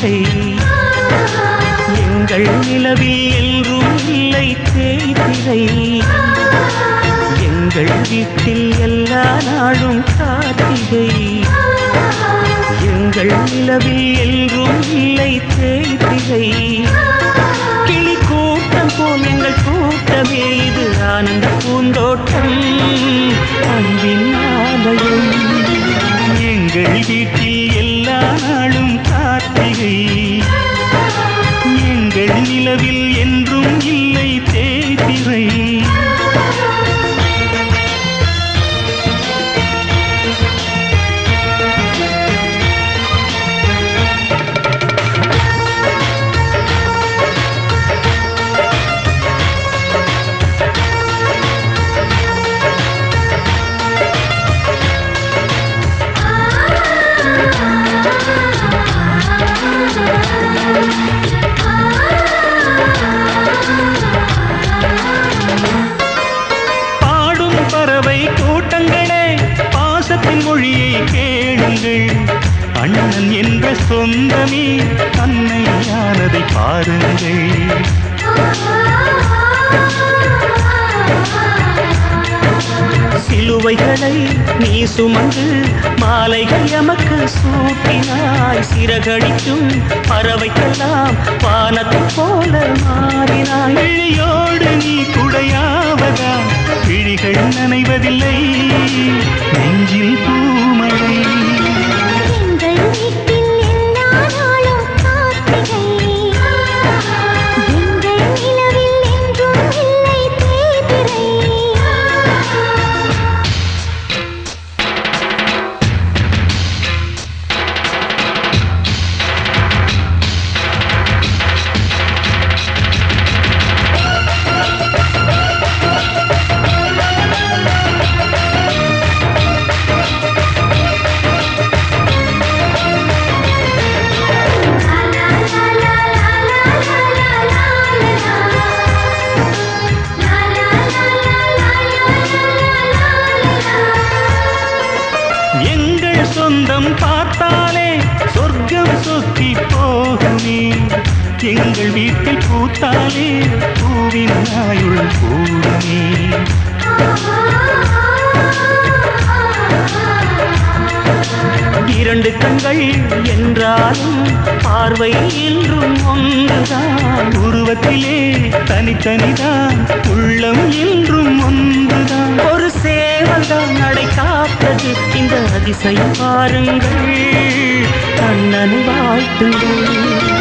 கார்த்திகை எங்கள் நிலவில் என்றும் இல்லை தேய்திரை எங்கள் வீட்டில் எல்லா நாளும் கார்த்திகை எங்கள் நிலவில் என்றும் இல்லை தேய்திரை கிளி கூட்டம் போல் எங்கள் கூட்டமே இது ஆனந்த பூந்தோட்டம் அன்பின் ஆலயம் எங்கள் வீட்டில் எல்லா நாளும் கார்த்திகை எங்கள் நிலவில் என்றும் இல்லை தேய்திரை மொழியை கேளுங்கள் அண்ணன் என்ற சொந்தமே அன்னையானதை பாருங்கள் சிலுவைகளை நீ சுமந்து மாலைகள் எமக்கு சூட்டினாய் சிறகடிக்கும் பறவைக்கெல்லாம் வானத்தை போல மாறினாய் விழியோடு நீ குடையாவதா விழிகள் நனைவதில்லை நெஞ்சில் பூமழை சொந்தம் பார்த்தாலே சொர்க்கம் சொத்தி போகுமே எங்கள் வீட்டில் பூத்தாலே பூவின் நாயுள் கூடுமே இரண்டு கண்கள் என்றாலும் பார்வை என்றும் ஒன்றுதான் உருவத்திலே தனித்தனிதான் உள்ளம் என்றும் ஒன்றுதான் ஒரு சேவல்தான் நடை காப்பது இந்த அதிசயம் பாருங்கள் கண்ணனை வாழ்த்துங்கள்